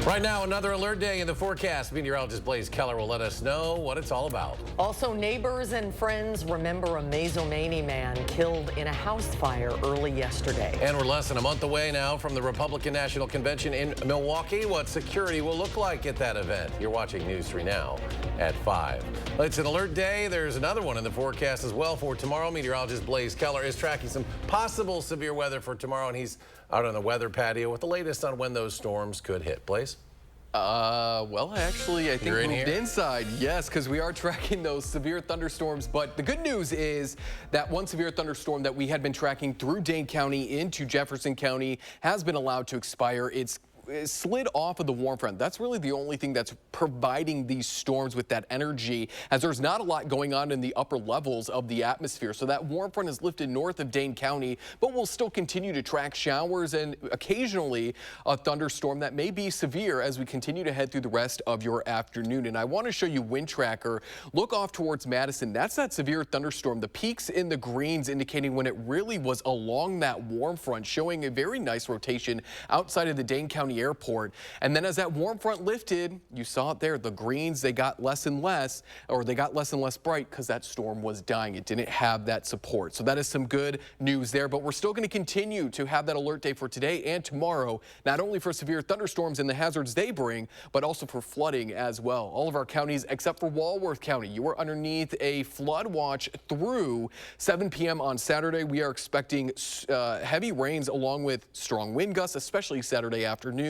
Right now, another alert day in the forecast. Meteorologist Blaze Keller will let us know what it's all about. Also, neighbors and friends remember a Mazomanie man killed in a house fire early yesterday. And we're less than a month away now from the Republican National Convention in Milwaukee. What security will look like at that event. You're watching News 3 Now at 5. It's an alert day. There's another one in the forecast as well for tomorrow. Meteorologist Blaze Keller is tracking some possible severe weather for tomorrow, and he's out on the weather patio with the latest on when those storms could hit. Blaze? Well, actually, I think You're moved inside. Yes, because we are tracking those severe thunderstorms. But the good news is that one severe thunderstorm that we had been tracking through Dane County into Jefferson County has been allowed to expire. It slid off of the warm front. That's really the only thing that's providing these storms with that energy, as there's not a lot going on in the upper levels of the atmosphere. So that warm front is lifted north of Dane County, but we'll still continue to track showers and occasionally a thunderstorm that may be severe as we continue to head through the rest of your afternoon. And I want to show you wind tracker. Look off towards Madison. That's that severe thunderstorm. The peaks in the greens indicating when it really was along that warm front, showing a very nice rotation outside of the Dane County Airport. And then as that warm front lifted, you saw it there, the greens, they got less and less bright because that storm was dying. It didn't have that support. So that is some good news there, but we're still going to continue to have that alert day for today and tomorrow, not only for severe thunderstorms and the hazards they bring, but also for flooding as well. All of our counties except for Walworth County, you are underneath a flood watch through 7 p.m. on Saturday. We are expecting heavy rains along with strong wind gusts, especially Saturday afternoon,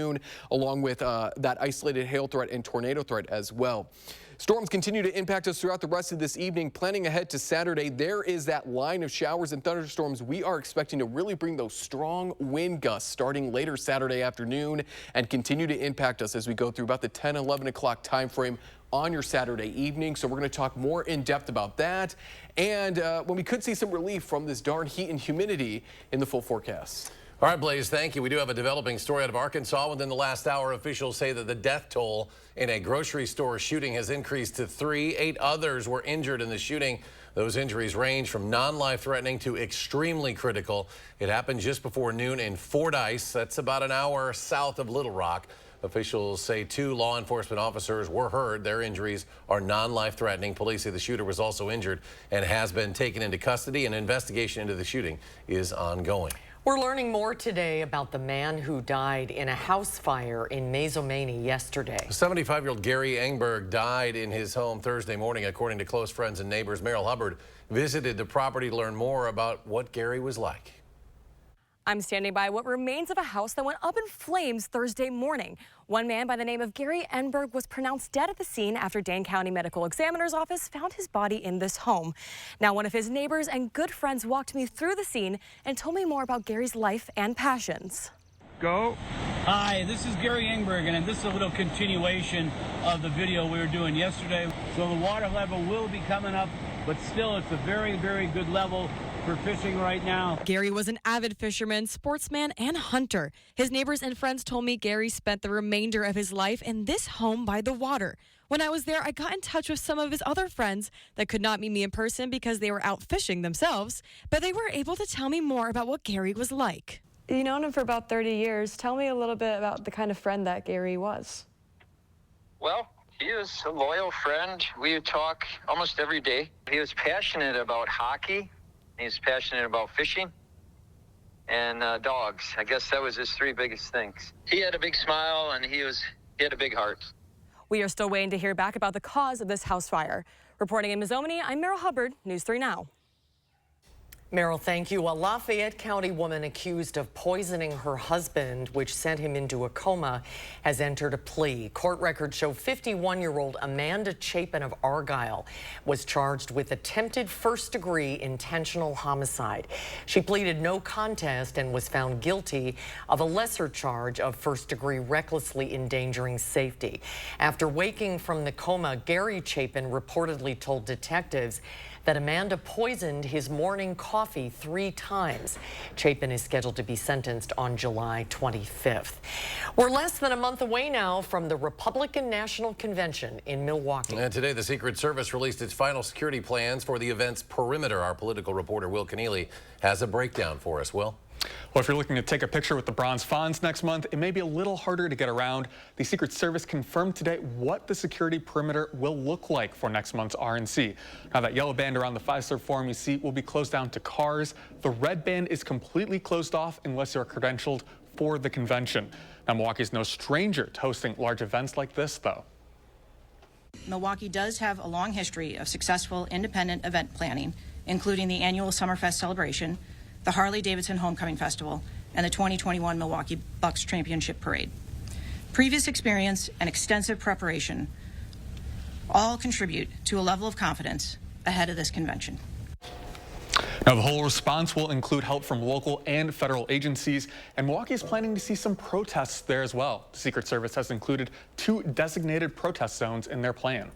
along with that isolated hail threat and tornado threat as well. Storms continue to impact us throughout the rest of this evening. Planning ahead to Saturday, there is that line of showers and thunderstorms we are expecting to really bring those strong wind gusts starting later Saturday afternoon and continue to impact us as we go through about the 10, 11 o'clock time frame on your Saturday evening. So we're going to talk more in depth about that and when we could see some relief from this darn heat and humidity in the full forecast. All right, Blaze, thank you. We do have a developing story out of Arkansas. Within the last hour, officials say that the death toll in a grocery store shooting has increased to 3. 8 others were injured in the shooting. Those injuries range from non-life-threatening to extremely critical. It happened just before noon in Fordyce. That's about an hour south of Little Rock. Officials say 2 law enforcement officers were hurt. Their injuries are non-life-threatening. Police say the shooter was also injured and has been taken into custody. An investigation into the shooting is ongoing. We're learning more today about the man who died in a house fire in Mazomanie yesterday. 75-year-old Gary Engberg died in his home Thursday morning, according to close friends and neighbors. Meryl Hubbard visited the property to learn more about what Gary was like. I'm standing by what remains of a house that went up in flames Thursday morning. One man by the name of Gary Enberg was pronounced dead at the scene after Dane County Medical Examiner's Office found his body in this home. Now, one of his neighbors and good friends walked me through the scene and told me more about Gary's life and passions. Go. Hi, this is Gary Engberg, and this is a little continuation of the video we were doing yesterday. So the water level will be coming up, but still it's a very, very good level for fishing right now. Gary was an avid fisherman, sportsman, and hunter. His neighbors and friends told me Gary spent the remainder of his life in this home by the water. When I was there, I got in touch with some of his other friends that could not meet me in person because they were out fishing themselves, but they were able to tell me more about what Gary was like. You've known him for about 30 years. Tell me a little bit about the kind of friend that Gary was. Well, he was a loyal friend. We would talk almost every day. He was passionate about hockey. He was passionate about fishing and dogs. I guess that was his 3 biggest things. He had a big smile and he had a big heart. We are still waiting to hear back about the cause of this house fire. Reporting in Mazomanie, I'm Meryl Hubbard, News 3 Now. Meryl, thank you. A Lafayette County woman accused of poisoning her husband, which sent him into a coma, has entered a plea. Court records show 51-year-old Amanda Chapin of Argyle was charged with attempted first-degree intentional homicide. She pleaded no contest and was found guilty of a lesser charge of first-degree recklessly endangering safety. After waking from the coma, Gary Chapin reportedly told detectives that Amanda poisoned his morning coffee 3 times. Chapin is scheduled to be sentenced on July 25th. We're less than a month away now from the Republican National Convention in Milwaukee. And today, the Secret Service released its final security plans for the event's perimeter. Our political reporter, Will Keneally, has a breakdown for us. Will? Well, if you're looking to take a picture with the bronze fawns next month, it may be a little harder to get around. The Secret Service confirmed today what the security perimeter will look like for next month's RNC. Now, that yellow band around the Fiserv Forum you see will be closed down to cars. The red band is completely closed off unless you're credentialed for the convention. Now, Milwaukee's no stranger to hosting large events like this, though. Milwaukee does have a long history of successful independent event planning, including the annual Summerfest celebration, the Harley-Davidson Homecoming Festival, and the 2021 Milwaukee Bucks Championship Parade. Previous experience and extensive preparation all contribute to a level of confidence ahead of this convention. Now, the whole response will include help from local and federal agencies, and Milwaukee is planning to see some protests there as well. The Secret Service has included 2 designated protest zones in their plan.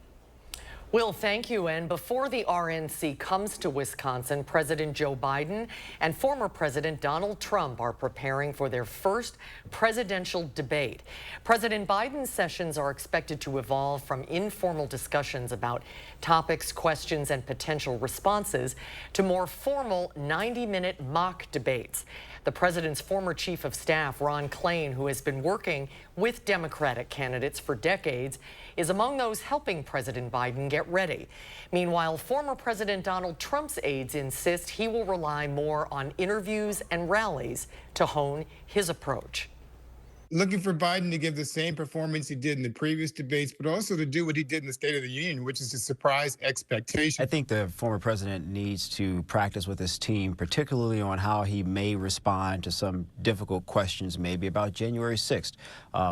Will, thank you. And before the RNC comes to Wisconsin, President Joe Biden and former President Donald Trump are preparing for their first presidential debate. President Biden's sessions are expected to evolve from informal discussions about topics, questions, and potential responses to more formal 90-minute mock debates. The president's former chief of staff, Ron Klain, who has been working with Democratic candidates for decades, is among those helping President Biden get ready. Meanwhile, former President Donald Trump's aides insist he will rely more on interviews and rallies to hone his approach. Looking for Biden to give the same performance he did in the previous debates, but also to do what he did in the State of the Union, which is to surprise expectations. I think the former president needs to practice with his team, particularly on how he may respond to some difficult questions, maybe about January 6th,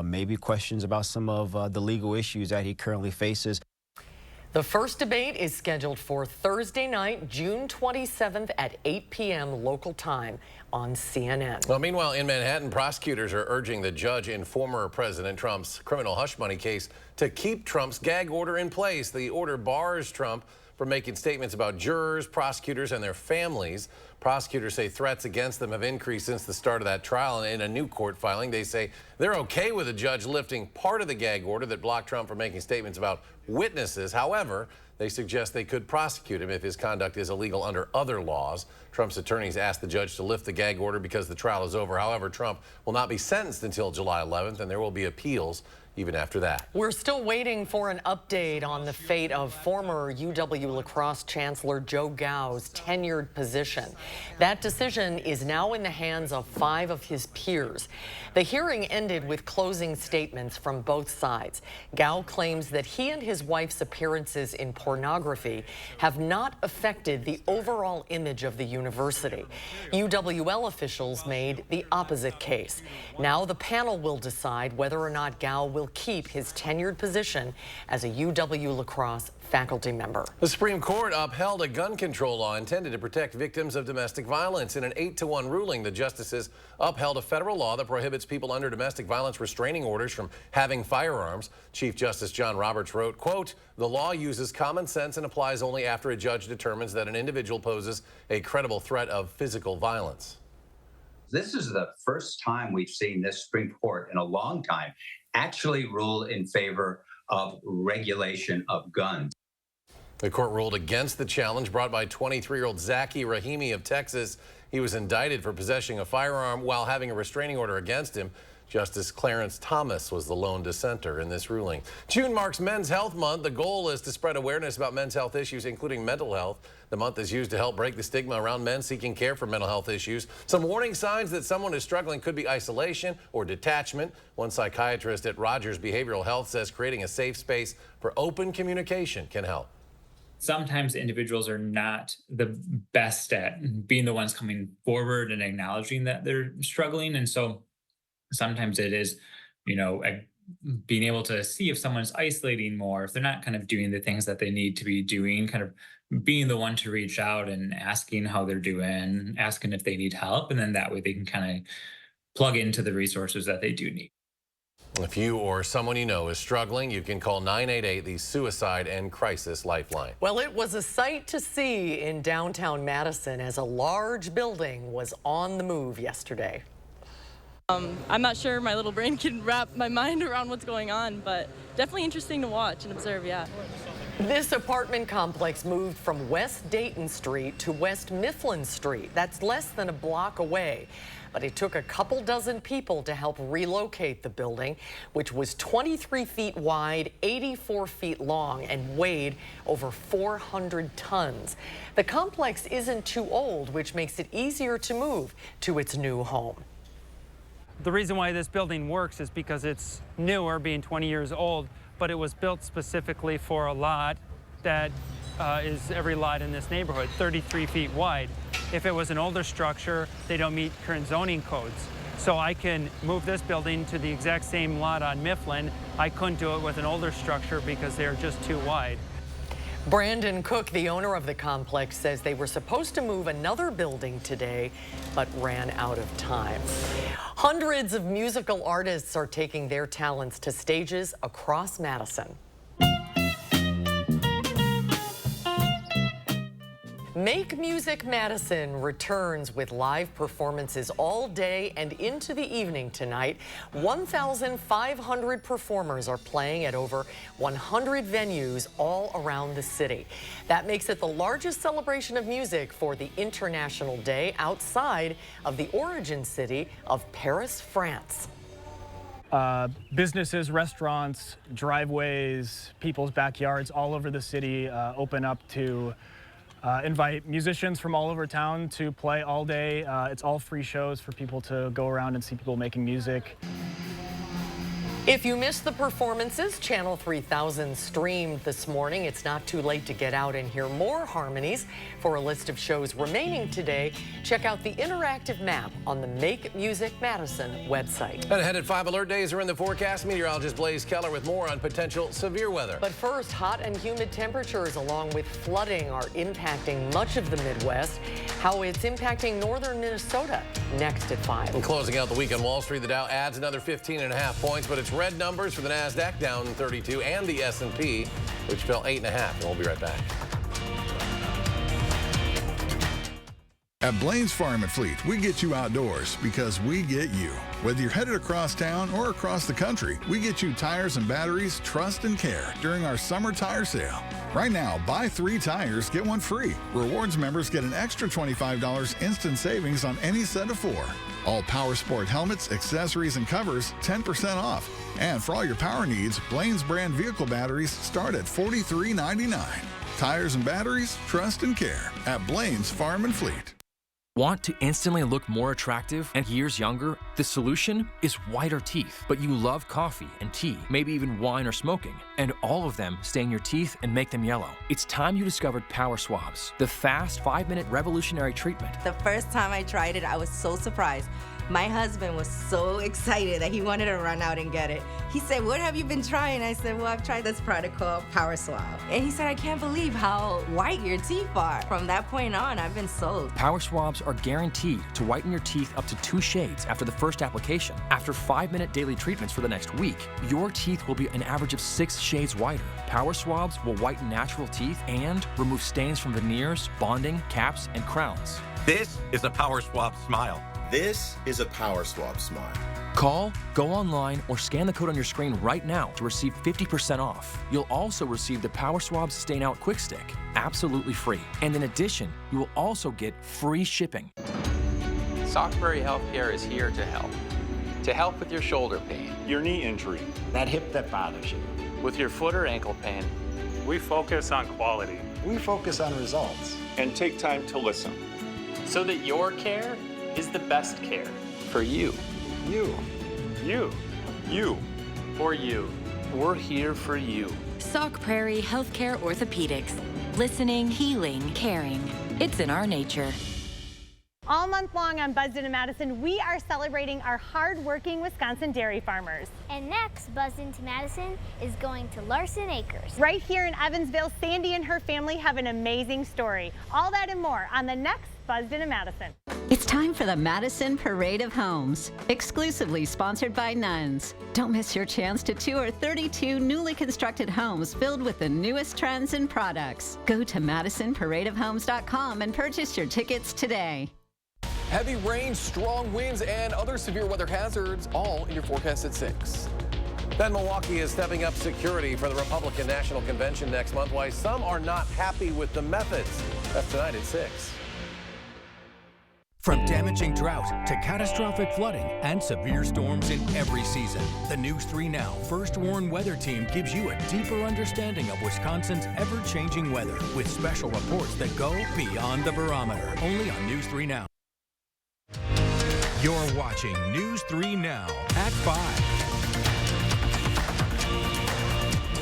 maybe questions about some of the legal issues that he currently faces. The first debate is scheduled for Thursday night, June 27th at 8 p.m. local time on CNN. Well, meanwhile, in Manhattan, prosecutors are urging the judge in former President Trump's criminal hush money case to keep Trump's gag order in place. The order bars Trump from making statements about jurors, prosecutors, and their families. Prosecutors say threats against them have increased since the start of that trial. And in a new court filing, they say they're okay with the judge lifting part of the gag order that blocked Trump from making statements about witnesses. However, they suggest they could prosecute him if his conduct is illegal under other laws. Trump's attorneys asked the judge to lift the gag order because the trial is over. However, Trump will not be sentenced until July 11th, and there will be appeals even after that. We're still waiting for an update on the fate of former UW lacrosse chancellor Joe Gow's tenured position. That decision is now in the hands of 5 of his peers. The hearing ended with closing statements from both sides. Gow claims that he and his wife's appearances in pornography have not affected the overall image of the university. UWL officials made the opposite case. Now the panel will decide whether or not Gow will keep his tenured position as a UW lacrosse faculty member. The Supreme Court upheld a gun control law intended to protect victims of domestic violence. In an 8-1 ruling, the justices upheld a federal law that prohibits people under domestic violence restraining orders from having firearms. Chief Justice John Roberts wrote, quote, "The law uses common sense and applies only after a judge determines that an individual poses a credible threat of physical violence." This is the first time we've seen this Supreme Court in a long time actually rule in favor of regulation of guns. The court ruled against the challenge brought by 23-year-old Zaki Rahimi of Texas. He was indicted for possessing a firearm while having a restraining order against him. Justice Clarence Thomas was the lone dissenter in this ruling. June marks Men's Health Month. The goal is to spread awareness about men's health issues, including mental health. The month is used to help break the stigma around men seeking care for mental health issues. Some warning signs that someone is struggling could be isolation or detachment. One psychiatrist at Rogers Behavioral Health says creating a safe space for open communication can help. Sometimes individuals are not the best at being the ones coming forward and acknowledging that they're struggling. And so sometimes it is, being able to see if someone's isolating more, if they're not kind of doing the things that they need to be doing, kind of being the one to reach out and asking how they're doing, asking if they need help. And then that way they can kind of plug into the resources that they do need. If you or someone you know is struggling, you can call 988, the Suicide and Crisis Lifeline. Well, it was a sight to see in downtown Madison as a large building was on the move yesterday. I'm not sure my little brain can wrap my mind around what's going on, but definitely interesting to watch and observe, yeah. This apartment complex moved from West Dayton Street to West Mifflin Street. That's less than a block away. but it took a couple dozen people to help relocate the building, which was 23 feet wide, 84 feet long, and weighed over 400 tons. The complex isn't too old, which makes it easier to move to its new home. The reason why this building works is because it's newer, being 20 years old, but it was built specifically for a lot that is every lot in this neighborhood, 33 feet wide. If it was an older structure, they don't meet current zoning codes. So I can move this building to the exact same lot on Mifflin. I couldn't do it with an older structure because they're just too wide. Brandon Cook, the owner of the complex, says they were supposed to move another building today, but ran out of time. Hundreds of musical artists are taking their talents to stages across Madison. Make Music Madison returns with live performances all day and into the evening tonight. 1,500 performers are playing at over 100 venues all around the city. That makes it the largest celebration of music for the International Day outside of the origin city of Paris, France. Businesses, restaurants, driveways, people's backyards all over the city open up to invite musicians from all over town to play all day. It's all free shows for people to go around and see people making music. If you missed the performances, Channel 3000 streamed this morning. It's not too late to get out and hear more harmonies. For a list of shows remaining today, check out the interactive map on the Make Music Madison website. And ahead at 5 alert days are in the forecast. Meteorologist Blaze Keller with more on potential severe weather. But first, hot and humid temperatures along with flooding are impacting much of the Midwest. How it's impacting northern Minnesota next at 5. And closing out the week on Wall Street, the Dow adds another 15.5 points, but it's red numbers for the NASDAQ down 32 and the S&P, which fell 8.5. And we'll be right back. At Blaine's Farm and Fleet, we get you outdoors because we get you. Whether you're headed across town or across the country, we get you tires and batteries, trust and care during our summer tire sale. Right now, buy 3 tires, get 1 free. Rewards members get an extra $25 instant savings on any set of 4. All Power Sport helmets, accessories, and covers, 10% off. And for all your power needs, Blaine's brand vehicle batteries start at $43.99. Tires and batteries, trust and care at Blaine's Farm and Fleet. Want to instantly look more attractive and years younger? The solution is whiter teeth. But you love coffee and tea, maybe even wine or smoking, and all of them stain your teeth and make them yellow. It's time you discovered Power Swabs, the fast 5-minute revolutionary treatment. The first time I tried it, I was so surprised. My husband was so excited that he wanted to run out and get it. He said, "What have you been trying?" I said, "Well, I've tried this product called Power Swab." And he said, "I can't believe how white your teeth are." From that point on, I've been sold. Power Swabs are guaranteed to whiten your teeth up to 2 shades after the first application. After 5-minute daily treatments for the next week, your teeth will be an average of 6 shades whiter. Power Swabs will whiten natural teeth and remove stains from veneers, bonding, caps, and crowns. This is a Power Swab smile. This is a Power Swab smile. Call, go online, or scan the code on your screen right now to receive 50% off. You'll also receive the Power Swab Stain Out Quick Stick, absolutely free. And in addition, you will also get free shipping. Sockberry Healthcare is here to help with your shoulder pain, your knee injury, that hip that bothers you, with your foot or ankle pain. We focus on quality. We focus on results. And take time to listen. So that your care is the best care for you. You. For you. We're here for you. Sauk Prairie Healthcare Orthopedics. Listening, healing, caring. It's in our nature. All month long on Buzzed Into Madison, we are celebrating our hard-working Wisconsin dairy farmers. And next, Buzzed Into Madison is going to Larson Acres. Right here in Evansville, Sandy and her family have an amazing story. All that and more on the next Buzzed Into Madison. It's time for the Madison Parade of Homes, exclusively sponsored by Nuns. Don't miss your chance to tour 32 newly constructed homes filled with the newest trends and products. Go to MadisonParadeOfHomes.com and purchase your tickets today. Heavy rain, strong winds, and other severe weather hazards all in your forecast at 6. Then Milwaukee is stepping up security for the Republican National Convention next month. Why some are not happy with the methods. That's tonight at 6. From damaging drought to catastrophic flooding and severe storms in every season, the News 3 Now First Warn Weather Team gives you a deeper understanding of Wisconsin's ever-changing weather with special reports that go beyond the barometer. Only on News 3 Now. You're watching News 3 Now at 5.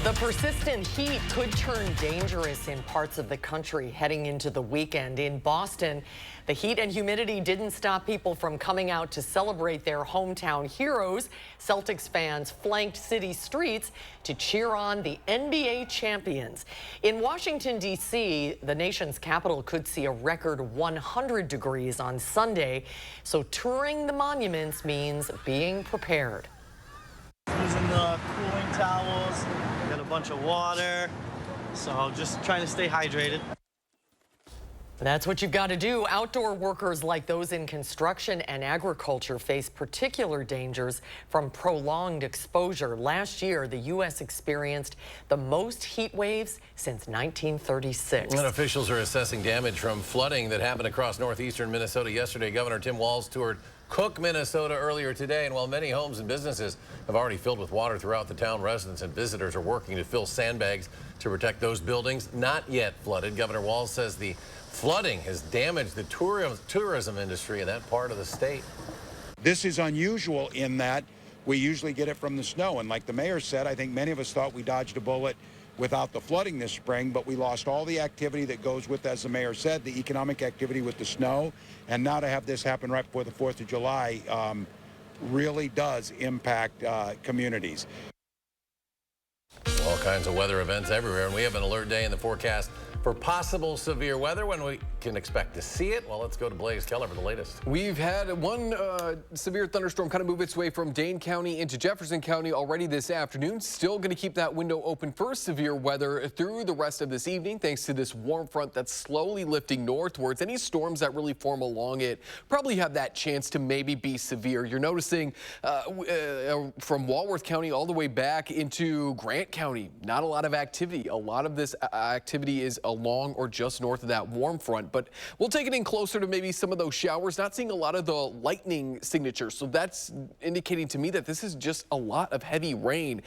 The persistent heat could turn dangerous in parts of the country heading into the weekend. In Boston, the heat and humidity didn't stop people from coming out to celebrate their hometown heroes. Celtics fans flanked city streets to cheer on the NBA champions. In Washington, D.C., the nation's capital could see a record 100 degrees on Sunday. So touring the monuments means being prepared. Using the cooling towels, got a bunch of water, so just trying to stay hydrated. That's what you've got to do. Outdoor workers like those in construction and agriculture face particular dangers from prolonged exposure. Last year, the U.S. experienced the most heat waves since 1936. And officials are assessing damage from flooding that happened across northeastern Minnesota yesterday. Governor Tim Walz toured Cook, Minnesota earlier today, and while many homes and businesses have already filled with water throughout the town, residents and visitors are working to fill sandbags to protect those buildings not yet flooded. Governor Walz says the flooding has damaged the tourism industry in that part of the state. This is unusual in that we usually get it from the snow, and like the mayor said, I think many of us thought we dodged a bullet without the flooding this spring, but we lost all the activity that goes with, as the mayor said, the economic activity with the snow. And now to have this happen right before the 4th of July really does impact communities. All kinds of weather events everywhere, and we have an alert day in the forecast for possible severe weather. When we can expect to see it? Well, let's go to Blaze Keller for the latest. We've had one severe thunderstorm kind of move its way from Dane County into Jefferson County already this afternoon. Still going to keep that window open for severe weather through the rest of this evening, thanks to this warm front that's slowly lifting northwards. Any storms that really form along it probably have that chance to maybe be severe. You're noticing from Walworth County all the way back into Grant County, not a lot of activity. A lot of this activity is along or just north of that warm front, but we'll take it in closer to maybe some of those showers. Not seeing a lot of the lightning signatures, so that's indicating to me that this is just a lot of heavy rain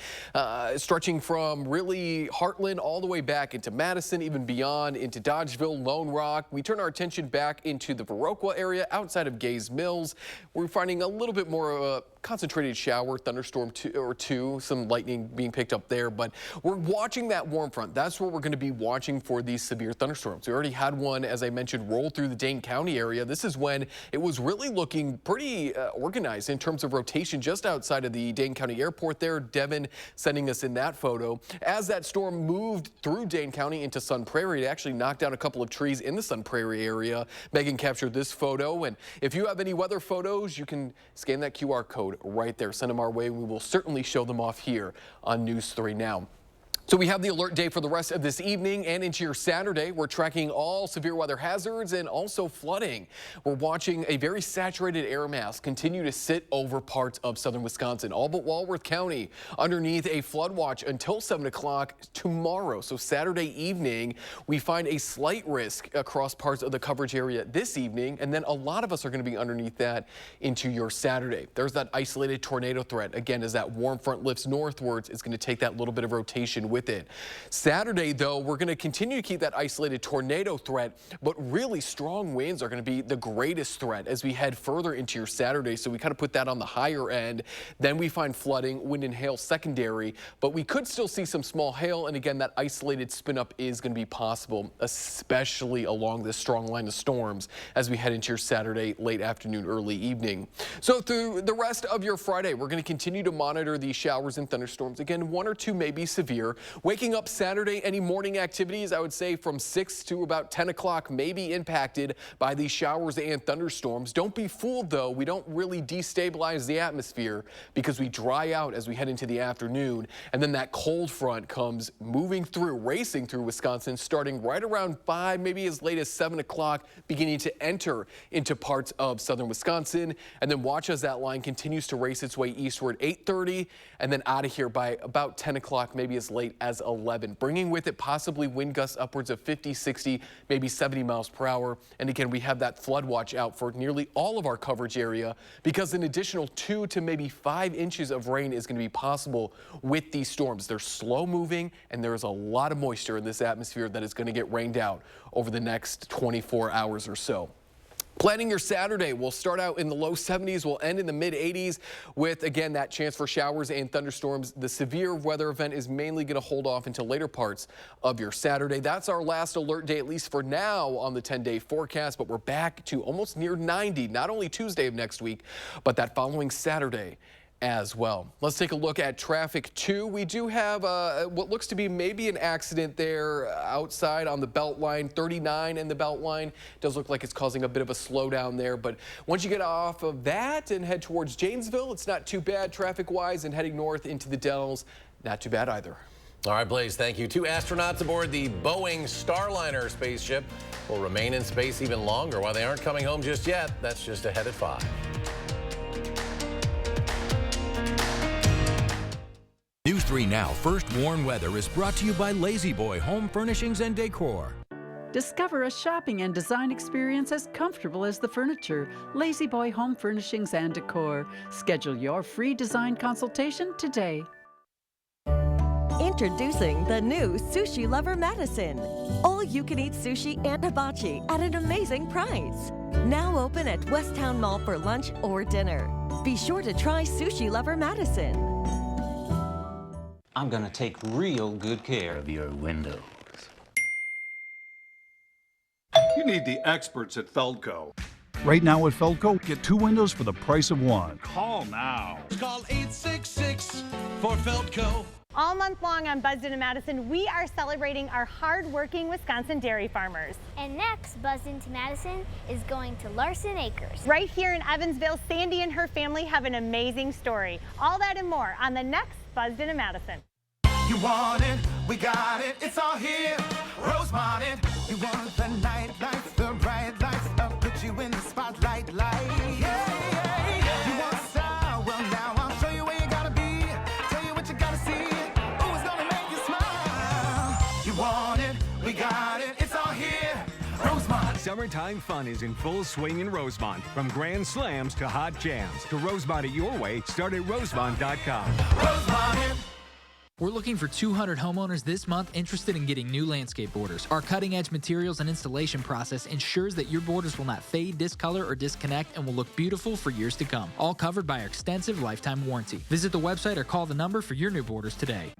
stretching from really Heartland all the way back into Madison, even beyond into Dodgeville, Lone Rock. We turn our attention back into the Viroqua area outside of Gays Mills. We're finding a little bit more of a concentrated shower, thunderstorm or two, some lightning being picked up there, but we're watching that warm front. That's what we're going to be watching for these severe thunderstorms. We already had one, as I mentioned, roll through the Dane County area. This is when it was really looking pretty organized in terms of rotation just outside of the Dane County Airport there. Devin sending us in that photo. As that storm moved through Dane County into Sun Prairie, it actually knocked down a couple of trees in the Sun Prairie area. Megan captured this photo, and if you have any weather photos, you can scan that QR code right there. Send them our way. We will certainly show them off here on News 3 Now. So we have the alert day for the rest of this evening and into your Saturday. We're tracking all severe weather hazards and also flooding. We're watching a very saturated air mass continue to sit over parts of southern Wisconsin, all but Walworth County, underneath a flood watch until 7 o'clock tomorrow. So Saturday evening, we find a slight risk across parts of the coverage area this evening, and then a lot of us are going to be underneath that into your Saturday. There's that isolated tornado threat. Again, as that warm front lifts northwards, it's going to take that little bit of rotation with it. Saturday, though, we're going to continue to keep that isolated tornado threat, but really strong winds are going to be the greatest threat as we head further into your Saturday. So we kind of put that on the higher end. Then we find flooding, wind and hail secondary, but we could still see some small hail. And again, that isolated spin up is going to be possible, especially along this strong line of storms as we head into your Saturday, late afternoon, early evening. So through the rest of your Friday, we're going to continue to monitor these showers and thunderstorms. Again, one or two may be severe. Waking up Saturday, any morning activities, I would say from 6 to about 10 o'clock may be impacted by these showers and thunderstorms. Don't be fooled, though. We don't really destabilize the atmosphere because we dry out as we head into the afternoon. And then that cold front comes moving through, racing through Wisconsin, starting right around 5, maybe as late as 7 o'clock, beginning to enter into parts of southern Wisconsin. And then watch as that line continues to race its way eastward, 8:30, and then out of here by about 10 o'clock, maybe as late late as 11, bringing with it possibly wind gusts upwards of 50, 60, maybe 70 miles per hour. And again, we have that flood watch out for nearly all of our coverage area because an additional 2 to maybe 5 inches of rain is going to be possible with these storms. They're slow moving and there is a lot of moisture in this atmosphere that is going to get rained out over the next 24 hours or so. Planning your Saturday, we'll start out in the low 70s, we'll end in the mid 80s with, again, that chance for showers and thunderstorms. The severe weather event is mainly going to hold off until later parts of your Saturday. That's our last alert day, at least for now, on the 10-day forecast, but we're back to almost near 90, not only Tuesday of next week, but that following Saturday as well. Let's take a look at traffic too. We do have what looks to be maybe an accident there outside on the Beltline, 39 in the Beltline. Does look like it's causing a bit of a slowdown there, but once you get off of that and head towards Janesville, it's not too bad traffic-wise, and heading north into the Dells, not too bad either. All right, Blaze, thank you. 2 astronauts aboard the Boeing Starliner spaceship will remain in space even longer. While they aren't coming home just yet, that's just ahead at 5. News 3 Now First Warn Weather is brought to you by Lazy Boy Home Furnishings and Decor. Discover a shopping and design experience as comfortable as the furniture. Lazy Boy Home Furnishings and Decor. Schedule your free design consultation today. Introducing the new Sushi Lover Madison. All-you-can-eat sushi and hibachi at an amazing price. Now open at Westtown Mall for lunch or dinner. Be sure to try Sushi Lover Madison. I'm gonna take real good care of your windows. You need the experts at Feldco. Right now at Feldco, get 2 windows for the price of 1. Call now. Call 866 for Feldco. All month long on Buzzed Into Madison, we are celebrating our hard-working Wisconsin dairy farmers. And next, Buzzed Into Madison is going to Larson Acres. Right here in Evansville, Sandy and her family have an amazing story. All that and more on the next Buzzed Into Madison. You want it, we got it, it's all here. Rosemont it. You want the night lights, the bright lights, I'll put you in the spotlight, light. Yeah. You want style, well now I'll show you where you gotta be. Tell you what you gotta see. Ooh, it's gonna make you smile. You want it, we got it, it's all here. Rosemont. Summertime fun is in full swing in Rosemont. From grand slams to hot jams. To Rosemont it your way, start at rosemont.com. Rosemont. We're looking for 200 homeowners this month interested in getting new landscape borders. Our cutting-edge materials and installation process ensures that your borders will not fade, discolor, or disconnect and will look beautiful for years to come. All covered by our extensive lifetime warranty. Visit the website or call the number for your new borders today.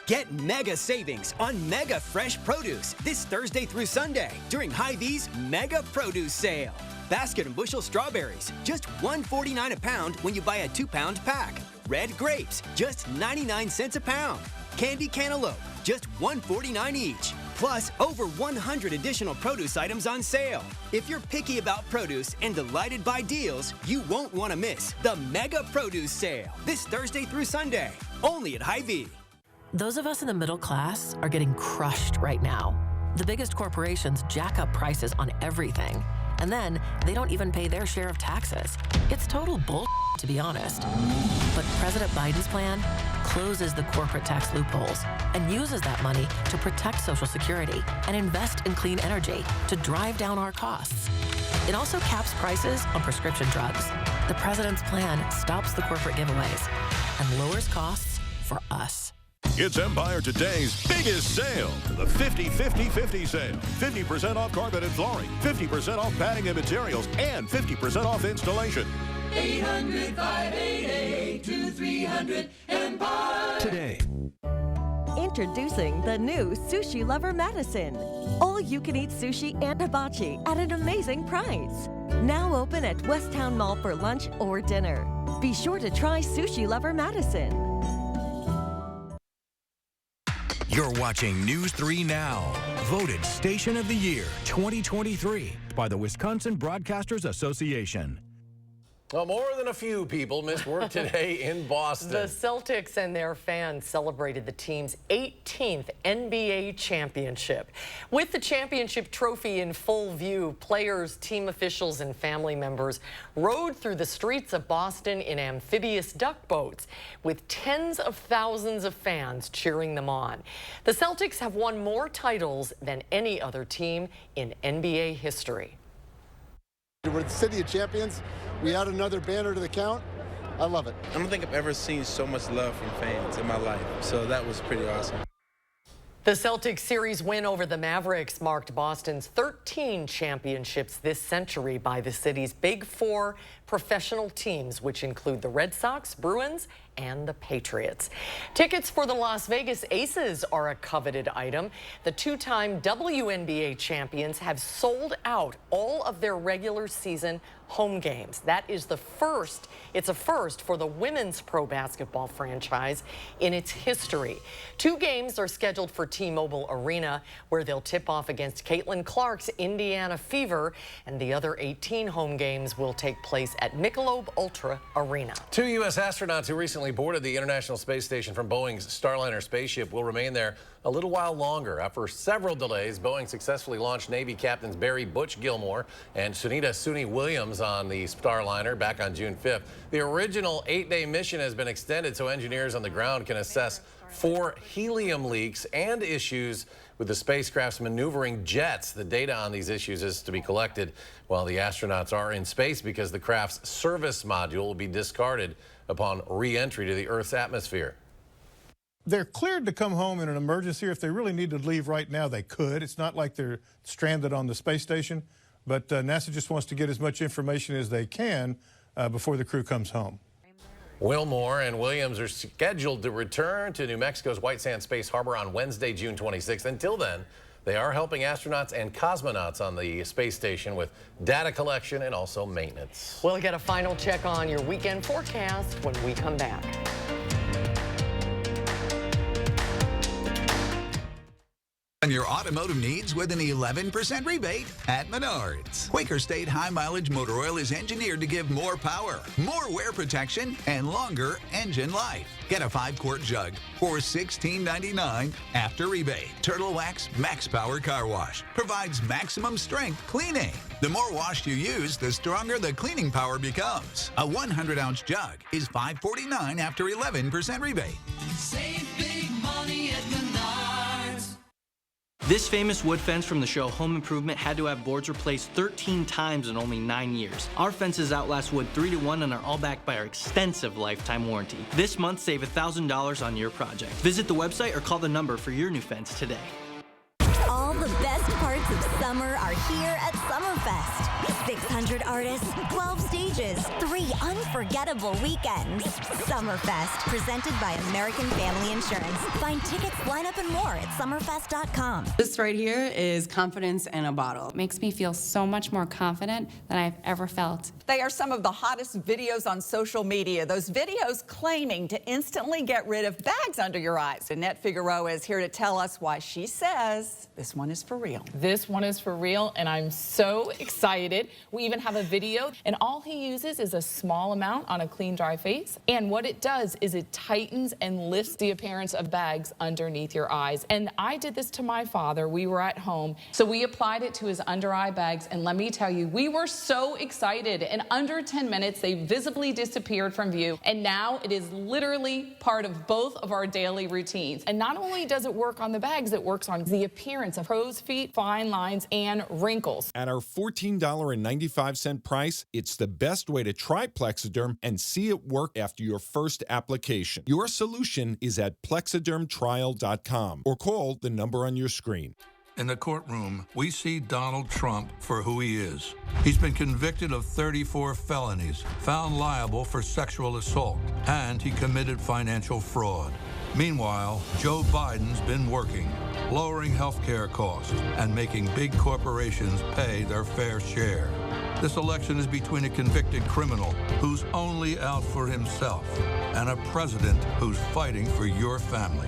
Get mega savings on Mega Fresh Produce this Thursday through Sunday during Hy-Vee's Mega Produce Sale. Basket and bushel strawberries, just $1.49 a pound when you buy a 2-pound pack. Red grapes, just 99 cents a pound. Candy cantaloupe, just $1.49 each. Plus, over 100 additional produce items on sale. If you're picky about produce and delighted by deals, you won't want to miss the Mega Produce Sale this Thursday through Sunday, only at Hy-Vee. Those of us in the middle class are getting crushed right now. The biggest corporations jack up prices on everything, and then they don't even pay their share of taxes. It's total bull, to be honest. But President Biden's plan closes the corporate tax loopholes and uses that money to protect Social Security and invest in clean energy to drive down our costs. It also caps prices on prescription drugs. The president's plan stops the corporate giveaways and lowers costs for us. It's Empire Today's biggest sale, the 50-50-50 sale. 50% off carpet and flooring, 50% off padding and materials, and 50% off installation. 800-588-2300 Empire. Today. Introducing the new Sushi Lover Madison. All-you-can-eat sushi and hibachi at an amazing price. Now open at Westtown Mall for lunch or dinner. Be sure to try Sushi Lover Madison. You're watching News 3 Now, voted Station of the Year 2023 by the Wisconsin Broadcasters Association. Well, more than a few people missed work today in Boston. The Celtics and their fans celebrated the team's 18th NBA championship. With the championship trophy in full view, players, team officials, and family members rode through the streets of Boston in amphibious duck boats, with tens of thousands of fans cheering them on. The Celtics have won more titles than any other team in NBA history. We're the city of champions. We add another banner to the count. I love it. I don't think I've ever seen so much love from fans in my life, so that was pretty awesome. The Celtics series win over the Mavericks marked Boston's 13 championships this century by the city's Big Four professional teams, which include the Red Sox, Bruins, and the Patriots. Tickets for the Las Vegas Aces are a coveted item. The two-time WNBA champions have sold out all of their regular season home games. That is the first. It's a first for the women's pro basketball franchise in its history. 2 games are scheduled for T-Mobile Arena, where they'll tip off against Caitlin Clark's Indiana Fever, and the other 18 home games will take place at Michelob Ultra Arena. 2 U.S. astronauts who recently boarded the International Space Station from Boeing's Starliner spaceship will remain there a little while longer. After several delays, Boeing successfully launched Navy Captains Barry Butch Gilmore and Sunita Suni Williams on the Starliner back on June 5th. The original 8-day mission has been extended so engineers on the ground can assess 4 helium leaks and issues with the spacecraft's maneuvering jets. The data on these issues is to be collected while the astronauts are in space because the craft's service module will be discarded upon re-entry to the Earth's atmosphere. They're cleared to come home in an emergency. If they really need to leave right now, they could. It's not like they're stranded on the space station, but NASA just wants to get as much information as they can before the crew comes home. Wilmore and Williams are scheduled to return to New Mexico's White Sands Space Harbor on Wednesday, June 26th. Until then, they are helping astronauts and cosmonauts on the space station with data collection and also maintenance. We'll get a final check on your weekend forecast when we come back. On your automotive needs with an 11% rebate at Menards. Quaker State High Mileage Motor Oil is engineered to give more power, more wear protection, and longer engine life. Get a 5-quart jug for $16.99 after rebate. Turtle Wax Max Power Car Wash provides maximum strength cleaning. The more wash you use, the stronger the cleaning power becomes. A 100-ounce jug is $5.49 after 11% rebate. Save big money at Menards. This famous wood fence from the show Home Improvement had to have boards replaced 13 times in only 9 years. Our fences outlast wood 3 to 1 and are all backed by our extensive lifetime warranty. This month, save $1,000 on your project. Visit the website or call the number for your new fence today. All the best parts of summer are here at Summerfest. 600 artists, 12 stages, 3 unforgettable weekends. Summerfest, presented by American Family Insurance. Find tickets, lineup, and more at summerfest.com. This right here is confidence in a bottle. It makes me feel so much more confident than I've ever felt. They are some of the hottest videos on social media. Those videos claiming to instantly get rid of bags under your eyes. Annette Figueroa is here to tell us why she says this one is for real. This one is for real, and I'm so excited. We even have a video, and all he uses is a small amount on a clean, dry face. And what it does is it tightens and lifts the appearance of bags underneath your eyes. And I did this to my father. We were at home, so we applied it to his under eye bags, and let me tell you, we were so excited. In under 10 minutes, they visibly disappeared from view, and now it is literally part of both of our daily routines. And not only does it work on the bags, it works on the appearance of crow's feet, fine lines, and wrinkles. At our $14.95 price, it's the best way to try Plexiderm and see it work after your first application. Your solution is at plexidermtrial.com or call the number on your screen. In the courtroom, we see Donald Trump for who he is. He's been convicted of 34 felonies, found liable for sexual assault, and he committed financial fraud. Meanwhile, Joe Biden's been working, lowering health care costs and making big corporations pay their fair share. This election is between a convicted criminal who's only out for himself and a president who's fighting for your family.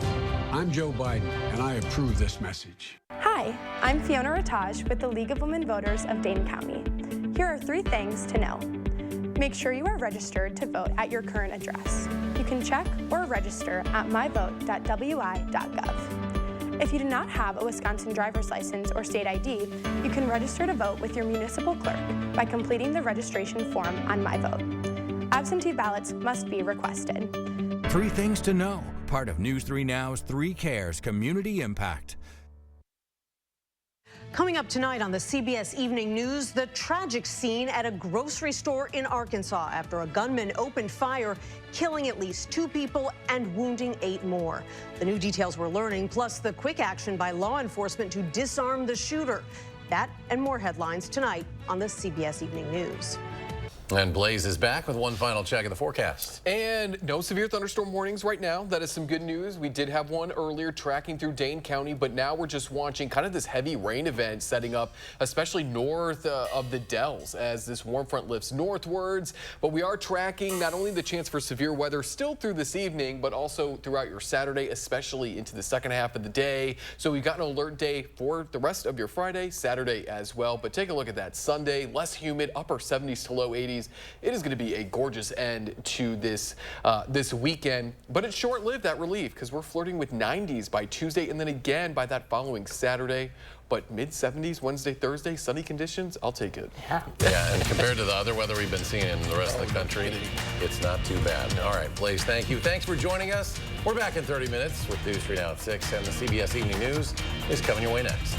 I'm Joe Biden, and I approve this message. Hi, I'm Fiona Rataj with the League of Women Voters of Dane County. Here are 3 things to know. Make sure you are registered to vote at your current address. You can check or register at myvote.wi.gov. If you do not have a Wisconsin driver's license or state ID, you can register to vote with your municipal clerk by completing the registration form on MyVote. Absentee ballots must be requested. 3 things to know, part of News 3 Now's 3 Cares Community Impact. Coming up tonight on the CBS Evening News, the tragic scene at a grocery store in Arkansas after a gunman opened fire, killing at least 2 people and wounding 8 more. The new details we're learning, plus the quick action by law enforcement to disarm the shooter. That and more headlines tonight on the CBS Evening News. And Blaze is back with one final check of the forecast. And no severe thunderstorm warnings right now. That is some good news. We did have one earlier tracking through Dane County, but now we're just watching kind of this heavy rain event setting up, especially north of the Dells as this warm front lifts northwards. But we are tracking not only the chance for severe weather still through this evening, but also throughout your Saturday, especially into the second half of the day. So we've got an alert day for the rest of your Friday, Saturday as well. But take a look at that Sunday, less humid, upper 70s to low 80s. It is going to be a gorgeous end to this this weekend, but it's short-lived, that relief, because we're flirting with 90s by Tuesday and then again by that following Saturday. But mid-70s Wednesday, Thursday, sunny conditions, I'll take it. Yeah, and compared to the other weather we've been seeing in the rest of the country, it's not too bad. All right, Blaze, thank you. Thanks for joining us. We're back in 30 minutes with News 3 Now at 6, and the CBS Evening News is coming your way next.